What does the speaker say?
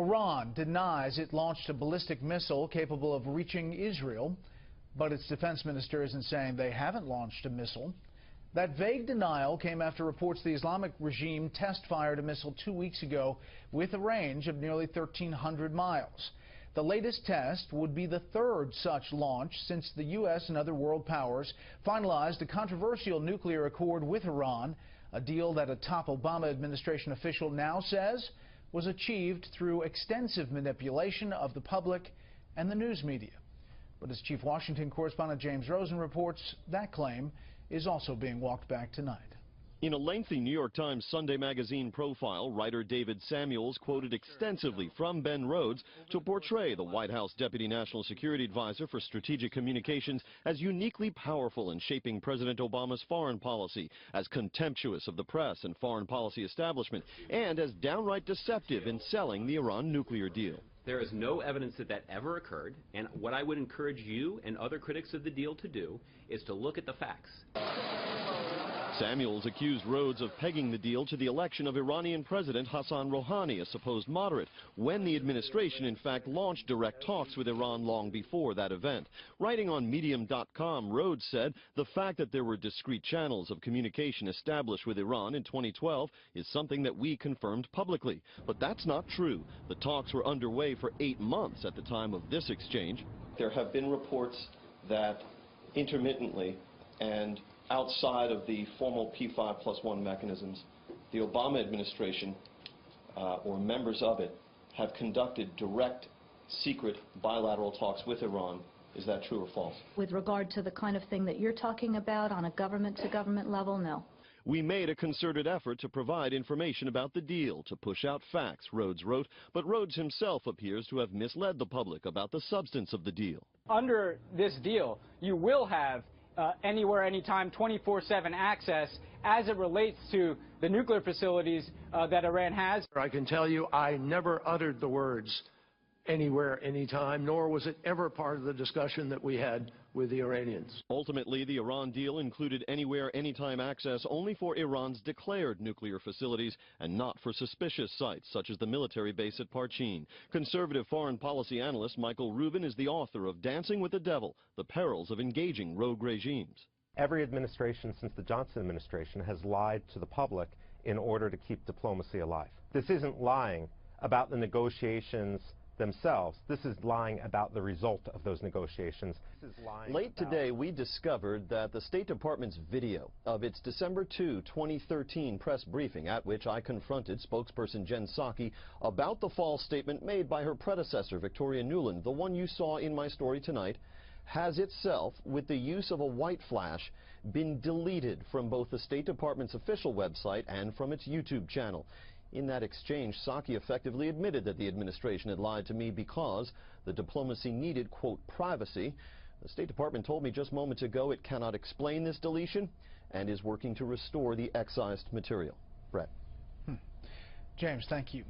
Iran denies it launched a ballistic missile capable of reaching Israel, but its defense minister isn't saying they haven't launched a missile. That vague denial came after reports the Islamic regime test-fired a missile 2 weeks ago with a range of nearly 1,300 miles. The latest test would be the third such launch since the U.S. and other world powers finalized a controversial nuclear accord with Iran, a deal that a top Obama administration official now says was achieved through extensive manipulation of the public and the news media. But as Chief Washington correspondent James Rosen reports, that claim is also being walked back tonight. In a lengthy New York Times Sunday magazine profile, writer David Samuels quoted extensively from Ben Rhodes to portray the White House Deputy National Security Advisor for Strategic Communications as uniquely powerful in shaping President Obama's foreign policy, as contemptuous of the press and foreign policy establishment, and as downright deceptive in selling the Iran nuclear deal. There is no evidence that that ever occurred, and what I would encourage you and other critics of the deal to do is to look at the facts. Samuels accused Rhodes of pegging the deal to the election of Iranian President Hassan Rouhani, a supposed moderate, when the administration in fact launched direct talks with Iran long before that event. Writing on Medium.com, Rhodes said the fact that there were discrete channels of communication established with Iran in 2012 is something that we confirmed publicly. But that's not true. The talks were underway for 8 months at the time of this exchange. There have been reports that intermittently and outside of the formal P5+1 mechanisms, the Obama administration or members of it have conducted direct, secret, bilateral talks with Iran. Is that true or false? With regard to the kind of thing that you're talking about on a government-to-government level, no. We made a concerted effort to provide information about the deal, to push out facts, Rhodes wrote, but Rhodes himself appears to have misled the public about the substance of the deal. Under this deal, you will have anywhere, anytime, 24/7 access as it relates to the nuclear facilities that Iran has. I can tell you I never uttered the words anywhere, anytime, nor was it ever part of the discussion that we had with the Iranians. Ultimately, the Iran deal included anywhere, anytime access only for Iran's declared nuclear facilities and not for suspicious sites such as the military base at Parchin. Conservative foreign policy analyst Michael Rubin is the author of Dancing with the Devil, The Perils of Engaging Rogue Regimes. Every administration since the Johnson administration has lied to the public in order to keep diplomacy alive. This isn't lying about the negotiations themselves. This is lying about the result of those negotiations. Late today, we discovered that the State Department's video of its December 2, 2013 press briefing, at which I confronted spokesperson Jen Psaki about the false statement made by her predecessor, Victoria Nuland, the one you saw in my story tonight, has itself, with the use of a white flash, been deleted from both the State Department's official website and from its YouTube channel. In that exchange, Psaki effectively admitted that the administration had lied to me because the diplomacy needed, quote, privacy. The State Department told me just moments ago it cannot explain this deletion and is working to restore the excised material. Brett. James, thank you.